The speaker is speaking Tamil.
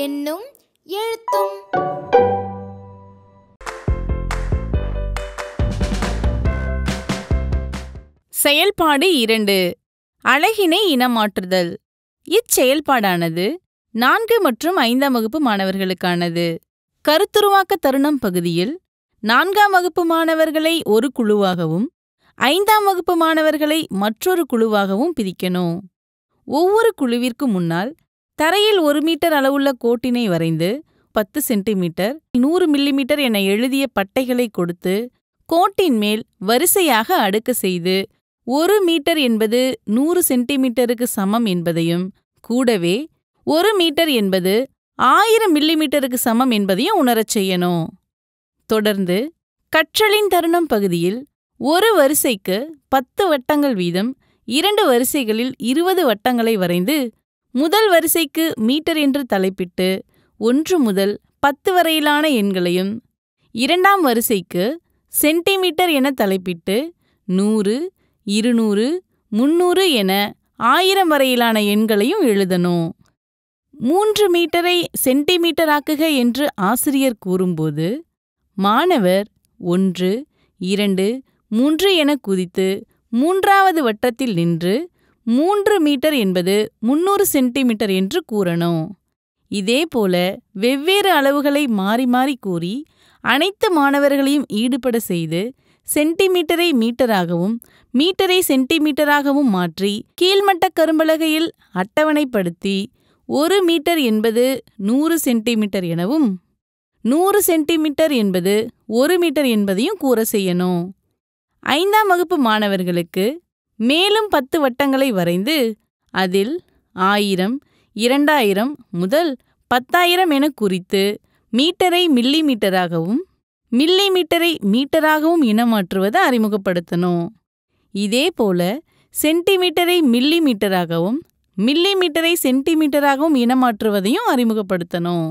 எண்ணும் எழுத்தும். செயல்பாடு 2. அலகினை இனமாற்றுதல். இச்செயல்பாடானது 4 மற்றும் 5ஆம் வகுப்பு மாணவர்களுக்கானது. கருத்துருவாக்க தருணம் பகுதியில் 4ஆம் வகுப்பு மாணவர்களை ஒரு குழுவாகவும் 5ஆம் வகுப்பு மாணவர்களை மற்றொரு குழுவாகவும் பிரிக்கணும். ஒவ்வொரு குழுவிற்கு முன்னால் தரையில் 1 மீட்டர் அளவுள்ள கோட்டினை வரைந்து 10 சென்டிமீட்டர் 100 மில்லிமீட்டர் என எழுதிய பட்டைகளை கொடுத்து கோட்டின் மேல் வரிசையாக அடுக்க செய்து 1 மீட்டர் என்பது 100 சென்டிமீட்டருக்கு சமம் என்பதையும் கூடவே 1 மீட்டர் என்பது 1000 மில்லிமீட்டருக்கு சமம் என்பதையும் உணரச் செய்யணும். தொடர்ந்து கற்றலின் தருணம் பகுதியில் ஒரு வரிசைக்கு 10 வட்டங்கள் வீதம் 2 வரிசைகளில் 20 வட்டங்களை வரைந்து முதல் வரிசைக்கு மீட்டர் என்று தலைப்பிட்டு 1 முதல் 10 வரையிலான எண்களையும் 2ஆம் வரிசைக்கு சென்டிமீட்டர் என தலைப்பிட்டு 100, 200, 300 என 1000 வரையிலான எண்களையும் எழுதணும். 3 மீட்டரை சென்டிமீட்டராக்குக என்று ஆசிரியர் கூறும்போது மாணவர் 1, 2, 3 என குதித்து 3ஆவது வட்டத்தில் நின்று 3 மீட்டர் என்பது 300 சென்டிமீட்டர் என்று கூறணும். இதேபோல வெவ்வேறு அளவுகளை மாறி மாறி கூறி அனைத்து மாணவர்களையும் ஈடுபட செய்து சென்டிமீட்டரை மீட்டராகவும் மீட்டரை சென்டிமீட்டராகவும் மாற்றி கீழ்மட்ட கரும்பலகையில் அட்டவணைப்படுத்தி 1 மீட்டர் என்பது 100 சென்டிமீட்டர் எனவும் 100 சென்டிமீட்டர் என்பது 1 மீட்டர் என்பதையும் கூற செய்யணும். 5ஆம் வகுப்பு மாணவர்களுக்கு மேலும் 10 வட்டங்களை வரைந்து அதில் 1000, 2000 முதல் 10,000 என குறித்து மீட்டரை மில்லிமீட்டராகவும் மில்லிமீட்டரை மீட்டராகவும் இனமாற்றுவதை அறிமுகப்படுத்தணும். இதேபோல சென்டிமீட்டரை மில்லிமீட்டராகவும் மில்லிமீட்டரை சென்டிமீட்டராகவும் இனமாற்றுவதையும் அறிமுகப்படுத்தணும்.